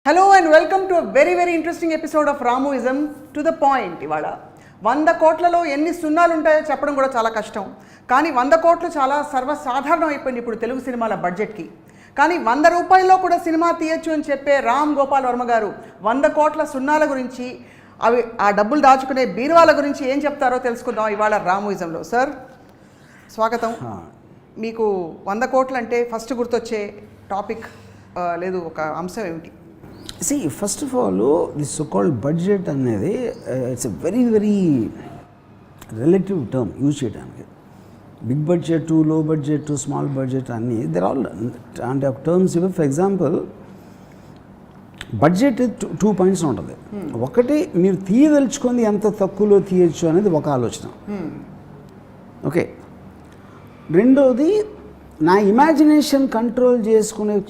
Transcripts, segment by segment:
Hello and welcome to very interesting episode of రామోయిజం to the point. ఇవాళ 100 కోట్లలో ఎన్ని సున్నాలు ఉంటాయో చెప్పడం కూడా చాలా కష్టం. కానీ 100 కోట్లు చాలా సర్వసాధారణం అయిపోయింది ఇప్పుడు తెలుగు సినిమాల బడ్జెట్కి. కానీ 100 రూపాయల్లో కూడా సినిమా తీయచ్చు అని చెప్పే రామ్ గోపాల్ వర్మ గారు 100 కోట్ల సున్నాల గురించి, అవి ఆ డబ్బులు దాచుకునే బీరువాల గురించి ఏం చెప్తారో తెలుసుకుందాం ఇవాళ రామోయిజంలో. సార్ స్వాగతం. మీకు 100 కోట్లు అంటే ఫస్ట్ గుర్తొచ్చే టాపిక్ లేదు ఒక అంశం ఏమిటి? See, first of all, this so-called budget అనేది it's a very relative term use చేయడానికి. బిగ్ బడ్జెట్, లో బడ్జెట్, స్మాల్ బడ్జెట్ అన్నీ దేర్ ఆల్ అంటే ఒక టర్మ్స్ ఇవి. ఫర్ ఎగ్జాంపుల్ బడ్జెట్ 2 పాయింట్స్ ఉంటుంది. ఒకటి మీరు తీయదలుచుకుంది ఎంత తక్కువలో తీయచ్చు అనేది ఒక ఆలోచన. ఓకే, రెండోది నా ఇమాజినేషన్ కంట్రోల్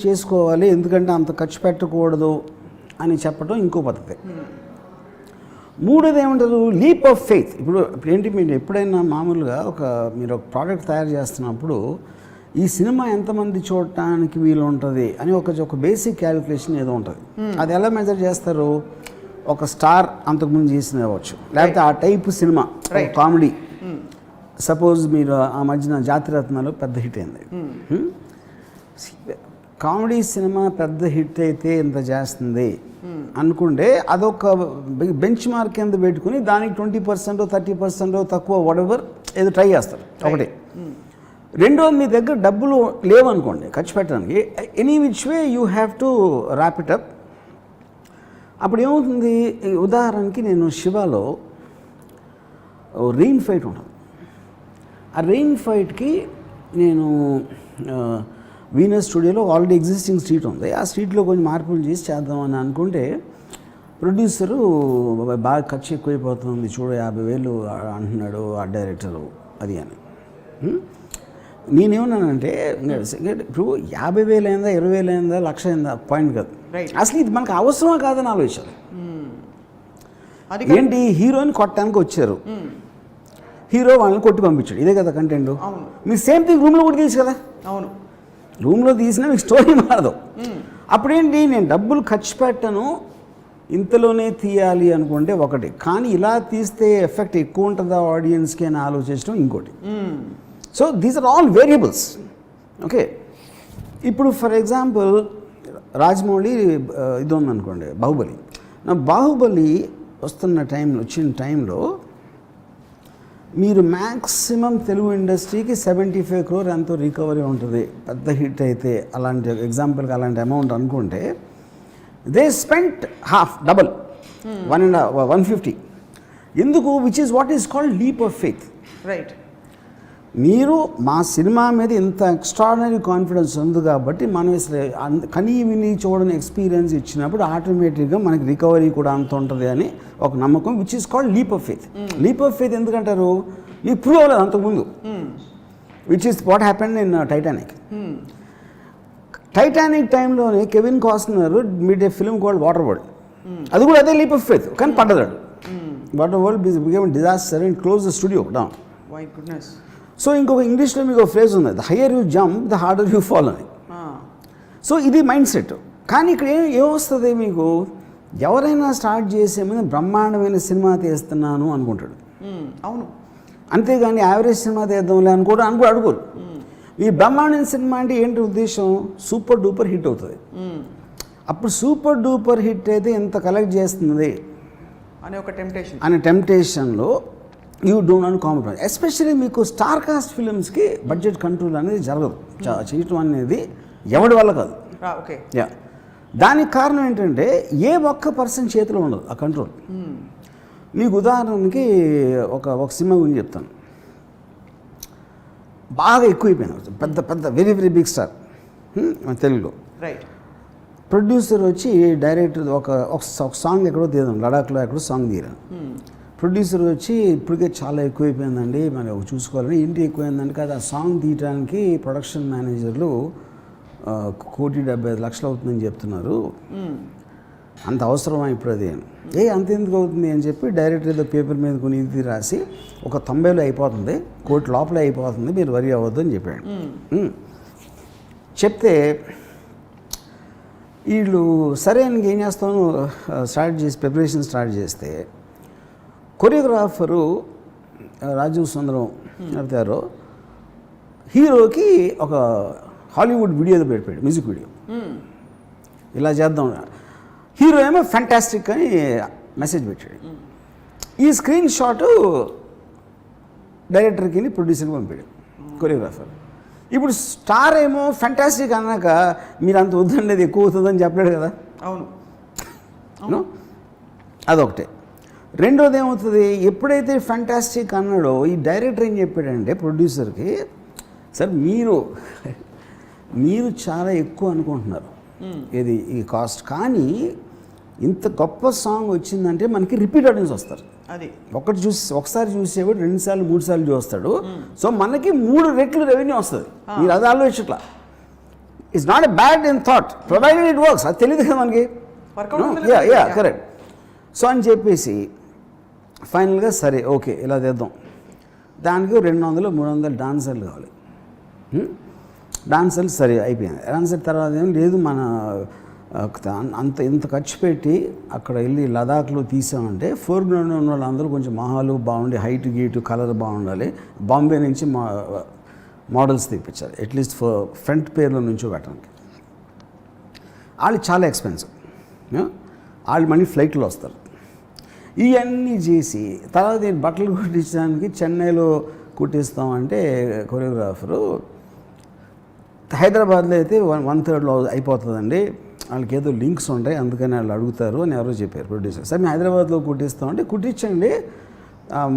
చేసుకోవాలి, ఎందుకంటే అంత ఖర్చు పెట్టకూడదు అని చెప్పడం ఇంకో పద్ధతి. మూడోది ఏమంటారు, లీప్ ఆఫ్ ఫెయిత్. ఇప్పుడు ఏంటి, మీరు ఎప్పుడైనా మామూలుగా మీరు ఒక ప్రోడక్ట్ తయారు చేస్తున్నప్పుడు ఈ సినిమా ఎంతమంది చూడటానికి వీలు ఉంటుంది అని ఒక బేసిక్ క్యాలిక్యులేషన్ ఏదో ఉంటుంది. అది ఎలా మెజర్ చేస్తారు? ఒక స్టార్ అంతకుముందు చేసిన అవ్వచ్చు, లేకపోతే ఆ టైపు సినిమా కామెడీ. సపోజ్ మీరు ఆ మధ్యన జాతిరత్నాలు పెద్ద హిట్ అయింది. కామెడీ సినిమా పెద్ద హిట్ అయితే ఎంత చేస్తుంది అనుకుంటే అదొక బెంచ్ మార్క్ కింద పెట్టుకుని దానికి 20% 30% తక్కువ వాటెవర్ ఏదో ట్రై చేస్తారు. ఒకటి. రెండోది, మీ దగ్గర డబ్బులు లేవనుకోండి ఖర్చు పెట్టడానికి, any which way you have to wrap it up. అప్పుడు ఏమవుతుంది, ఉదాహరణకి నేను శివాలో రెయిన్ ఫైట్ ఉంటుంది. ఆ రెయిన్ ఫైట్కి నేను వీనస్ స్టూడియోలో ఆల్రెడీ ఎగ్జిస్టింగ్ స్ట్రీట్ ఉంది, ఆ స్ట్రీట్లో కొంచెం మార్పులు చేసి చేద్దామని అనుకుంటే ప్రొడ్యూసరు బాగా ఖర్చు ఎక్కువైపోతుంది చూడు, 50,000 అంటున్నాడు ఆ డైరెక్టరు అది అని. నేనేమన్నానంటే ఇప్పుడు 50,000 అయిందా, 20,000 అయిందా, 1,00,000 అయిందా పాయింట్ కాదు, అసలు ఇది మనకు అవసరమా కాదని ఆలోచించాలి. ఏంటి, హీరోని కొట్టడానికి వచ్చారు, హీరో వాళ్ళని కొట్టి పంపించాడు, ఇదే కదా కంటెంట్. మీరు సేమ్ థింగ్ రూమ్లో కూడా తీసి కదా. అవును, రూమ్లో తీసినా మీకు స్టోరీ మారదు. అప్పుడేంటి, నేను డబ్బులు ఖర్చు పెట్టను, ఇంతలోనే తీయాలి అనుకుంటే ఒకటి, కానీ ఇలా తీస్తే ఎఫెక్ట్ ఎక్కువ ఉంటుందా ఆడియన్స్కి అని ఆలోచించడం ఇంకోటి. So these are all variables. Okay, ఇప్పుడు ఫర్ ఎగ్జాంపుల్ రాజమౌళి ఇది ఉందనుకోండి, బాహుబలి వచ్చిన టైంలో మీరు మ్యాక్సిమం తెలుగు ఇండస్ట్రీకి 75 crore ఎంతో రికవరీ ఉంటుంది పెద్ద హిట్ అయితే. అలాంటి ఎగ్జాంపుల్కి అలాంటి అమౌంట్ అనుకుంటే దే స్పెంట్ హాఫ్, డబల్, 150. ఎందుకు? Which is what is called leap of faith. Right. మీరు మా సినిమా మీద ఇంత ఎక్స్ట్రాడినరీ కాన్ఫిడెన్స్ ఉంది కాబట్టి మనం కనీ విని చూడని ఎక్స్పీరియన్స్ ఇచ్చినప్పుడు ఆటోమేటిక్గా మనకి రికవరీ కూడా అంత ఉంటుంది అని ఒక నమ్మకం, which is called leap of faith. Leap of faith ఎందుకంటారు? మీకు ప్రూవ్ అవ్వలేదు అంతకుముందు, which is what happened in Titanic టైంలోనే Kevin Costner made a film called Waterworld. అది కూడా అదే లీప్ ఆఫ్ ఫెయిత్, కానీ పడ్డదాడు. Waterworld became disaster and close the studio down. My goodness. So ఇంకొక ఇంగ్లీష్లో మీకు ఒక ఫ్రేజ్ ఉంది, the higher you jump the harder you fall అని. సో ఇది మైండ్ సెట్. కానీ ఇక్కడ ఏమొస్తుంది, మీకు ఎవరైనా స్టార్ట్ చేసే ముందు బ్రహ్మాండమైన సినిమా తీస్తున్నాను అనుకుంటాడు. అవును, అంతేగాని యావరేజ్ సినిమా తీద్దాంలే అడుగురు. ఈ బ్రహ్మాండమైన సినిమా అంటే ఏంటి ఉద్దేశం? సూపర్ డూపర్ హిట్ అవుతుంది. అప్పుడు సూపర్ డూపర్ హిట్ అయితే ఎంత కలెక్ట్ చేస్తుంది అనే టెంప్టేషన్లో you don't want compromise. Especially మీకు స్టార్ కాస్ట్ ఫిలిమ్స్కి బడ్జెట్ కంట్రోల్ అనేది జరగదు, చేయటం అనేది ఎవడి వల్ల కాదు. Okay, ya. దానికి కారణం ఏంటంటే ఏ ఒక్క పర్సన్ చేతిలో ఉండదు ఆ కంట్రోల్. మీకు ఉదాహరణకి ఒక సినిమా గురించి చెప్తాను. బాగా ఎక్కువైపోయింది, పెద్ద వెరీ బిగ్ స్టార్ మన తెలుగులో. రైట్. ప్రొడ్యూసర్ వచ్చి డైరెక్టర్ ఒక సాంగ్ ఎక్కడో తీద్దాం, లడాఖ్లో ఎక్కడో సాంగ్ తీయరాను. ప్రొడ్యూసర్ వచ్చి ఇప్పటికే చాలా ఎక్కువైపోయిందండి, మరి చూసుకోవాలని. ఏంటి ఎక్కువైందండి? కదా, ఆ సాంగ్ తీయడానికి ప్రొడక్షన్ మేనేజర్లు 1,75,00,000 అవుతుందని చెప్తున్నారు, అంత అవసరమా ఇప్పుడు అది అని. అంతెందుకు అవుతుంది అని చెప్పి డైరెక్టర్ ఏదో పేపర్ మీద కొన్ని ఇది రాసి ఒక 90లో అయిపోతుంది, 1 కోటి లోపలే అయిపోతుంది, మీరు వరి అవ్వద్దు అని చెప్పాడు. చెప్తే వీళ్ళు సరే ఇంకేం చేస్తాను ప్రిపరేషన్ స్టార్ట్ చేస్తే కొరియోగ్రాఫరు రాజీవ్ సుందరం చెప్తారు హీరోకి ఒక హాలీవుడ్ వీడియో పెట్టాడు, మ్యూజిక్ వీడియో. ఇలా చేద్దాం, హీరో ఏమో ఫ్యాంటాస్టిక్ అని మెసేజ్ పెట్టాడు. ఈ స్క్రీన్ షాటు డైరెక్టర్కి ప్రొడ్యూసర్కి పంపాడు కొరియోగ్రాఫర్. ఇప్పుడు స్టార్ ఏమో ఫ్యాంటాస్టిక్ అన్నాక మీరు అంత వద్దండి ఎక్కువ అవుతుందని చెప్పలేడు కదా. అవును, అదొకటే. రెండోది ఏమవుతుంది, ఎప్పుడైతే ఫ్యాంటాస్టిక్ అన్నాడో ఈ డైరెక్టర్ ఏం చెప్పాడంటే ప్రొడ్యూసర్కి, సార్ మీరు చాలా ఎక్కువ అనుకుంటున్నారు ఇది ఈ కాస్ట్, కానీ ఇంత గొప్ప సాంగ్ వచ్చిందంటే మనకి రిపీట్ ఆడియన్స్ వస్తారు. అది ఒకసారి చూసేవాడు 2 సార్లు 3 సార్లు చూస్తాడు. సో మనకి 3 రెట్లు రెవెన్యూ వస్తుంది. మీరు అది ఆలోచించట్లా. It's not a bad in thought provided it works. అది తెలియదు కదా మనకి. Yeah correct. సో అని చెప్పేసి ఫైనల్గా సరే ఓకే ఇలా చేద్దాం, దానికి 200-300 డాన్సర్లు కావాలి. డాన్సర్లు సరే అయిపోయింది. డాన్సర్ తర్వాత ఏం లేదు, మన ఇంత ఖర్చు పెట్టి అక్కడ వెళ్ళి లదాఖ్లో తీసామంటే ఫోర్గ్రౌండ్ ఉన్న వాళ్ళందరూ కొంచెం మొహాలు బాగుండి, హైట్ గీటు కలర్ బాగుండాలి. బాంబే నుంచి మోడల్స్ తెప్పించాలి, అట్లీస్ట్ ఫ్రంట్ పేర్లో నుంచో పెట్టడానికి. వాళ్ళు చాలా ఎక్స్పెన్సివ్, వాళ్ళు మళ్ళీ ఫ్లైట్లో వస్తారు. ఇవన్నీ చేసి తర్వాత నేను బట్టలు కుట్టించడానికి చెన్నైలో కుట్టిస్తామంటే కొరియోగ్రాఫరు హైదరాబాద్లో అయితే 1/3 అయిపోతుందండి, వాళ్ళకి ఏదో లింక్స్ ఉంటాయి అందుకని వాళ్ళు అడుగుతారు అని ఎవరో చెప్పారు ప్రొడ్యూసర్. సరే మేము హైదరాబాద్లో కుట్టిస్తామంటే కుట్టించండి,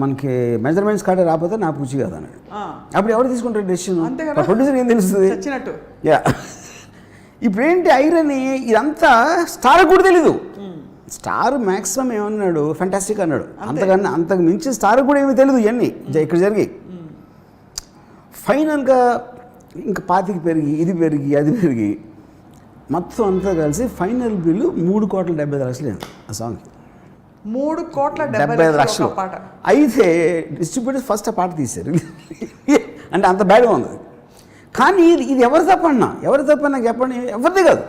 మనకి మెజర్మెంట్స్ కాడే రాకపోతే నా పూచి కదా అన్నాడు. అప్పుడు ఎవరు తీసుకుంటారు డెసిషన్? ప్రొడ్యూసర్ ఏం తెలుస్తుంది? యా. ఇప్పుడు ఏంటి ఐరన్, ఇదంతా స్టార్ కూడా తెలీదు. స్టార్ మ్యాక్సిమం ఏమన్నాడు, ఫ్యాంటాస్టిక్ అన్నాడు, అంతకు మించి స్టార్ కూడా ఏమీ తెలియదు. ఇవన్నీ ఇక్కడ జరిగి ఫైనల్గా ఇంకా 25 పెరిగి ఇది పెరిగి అది పెరిగి మొత్తం అంతా కలిసి ఫైనల్ బిల్లు 3,70,00,000 ఆ సాంగ్కి. 3,70,00,000 అయితే డిస్ట్రిబ్యూటర్స్ ఫస్ట్ ఆ పాట తీశారు. అంటే అంత బ్యాడ్గా ఉంది. కానీ ఇది ఎవరు తప్పన్నా చెప్పండి, ఎవరిదే కాదు.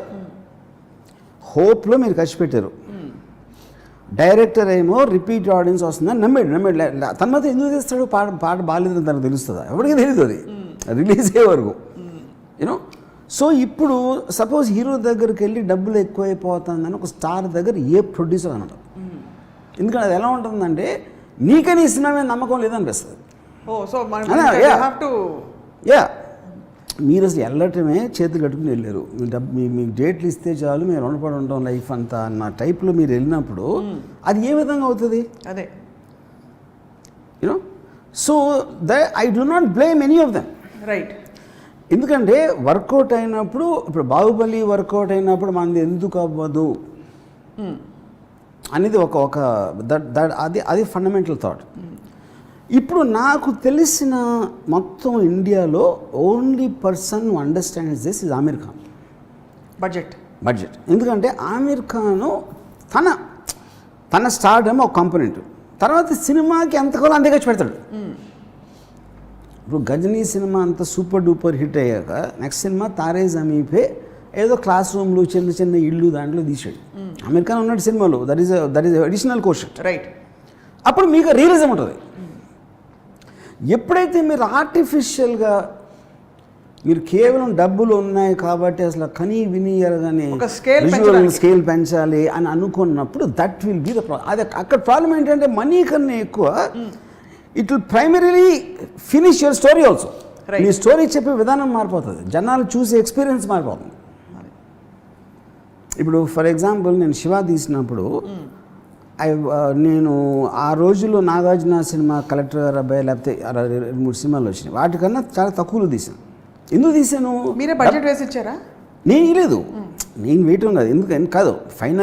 హోప్లో మీరు ఖర్చు పెట్టారు. డైరెక్టర్ ఏమో రిపీట్ ఆడియన్స్ వస్తుందని నమ్మాడు. తన మాత్రం ఎందుకు తీస్తాడు? పాట బాగాలేదని తనకు తెలుస్తుందా? ఎవరికి తెలియదు అది రిలీజ్ అయ్యే వరకు, యూనో. సో ఇప్పుడు సపోజ్ హీరో దగ్గరికి వెళ్ళి డబ్బులు ఎక్కువైపోతుందని ఒక స్టార్ దగ్గర ఏ ప్రొడ్యూసర్ అన్నాడు. ఎందుకంటే అది ఎలా ఉంటుందంటే నీకని ఈ సినిమా మీద నమ్మకం లేదనిపిస్తుంది. యా, మీరు అసలు వెళ్ళటమే చేతులు కట్టుకుని వెళ్ళారు. మీకు డేట్లు ఇస్తే చాలు, మీరు రుణపడి ఉంటాం లైఫ్ అంతా అన్న టైప్లో మీరు వెళ్ళినప్పుడు అది ఏ విధంగా అవుతుంది? అదే you know. So I do not blame any of them. Right. ఎందుకంటే వర్కౌట్ అయినప్పుడు, ఇప్పుడు బాహుబలి వర్కౌట్ అయినప్పుడు మనది ఎందుకు అవ్వదు అనేది అది ఫండమెంటల్ థాట్. ఇప్పుడు నాకు తెలిసిన మొత్తం ఇండియాలో only person who understands this is Aamir Khan. Budget ఎందుకంటే ఆమిర్ ఖాను తన స్టార్డమ్ ఒక కాంపోనెంట్, తర్వాత సినిమాకి ఎంతకాలం అంతే ఖర్చు పెడతాడు. ఇప్పుడు గజనీ సినిమా అంత సూపర్ డూపర్ హిట్ అయ్యాక నెక్స్ట్ సినిమా తారే జమీన్ పే ఏదో క్లాస్ రూమ్లు చిన్న ఇళ్ళు దాంట్లో తీసాడు. ఆమిర్ ఖాన్ ఉన్నాడు సినిమాలో, that is additional caution. Right. అప్పుడు మీకు రియలిజం ఉంటుంది. ఎప్పుడైతే మీరు ఆర్టిఫిషియల్గా మీరు కేవలం డబ్బులు ఉన్నాయి కాబట్టి అసలు కనీ విని ఎరగని స్కేల్ పెంచాలి అని అనుకున్నప్పుడు that will be the problem. అది అక్కడ ప్రాబ్లం ఏంటంటే మనీ కన్నా ఎక్కువ it will primarily finish your story also. Me story చెప్పే విధానం మారిపోతుంది, జనాలు చూసే ఎక్స్పీరియన్స్ మారిపోతుంది. ఇప్పుడు ఫర్ ఎగ్జాంపుల్ నేను శివ తీసినప్పుడు నేను ఆ రోజుల్లో నాగార్జున సినిమా, కలెక్టర్ గారు అబ్బాయి, లేకపోతే 2-3 సినిమాలు వచ్చినాయి, వాటికన్నా చాలా తక్కువలో తీసాను. ఎందుకు తీసాను? మీరే బడ్జెట్ వేసి ఇచ్చారా? నేను లేదు, నేను వేయటం కాదు, ఎందుకని కాదు, ఫైనల్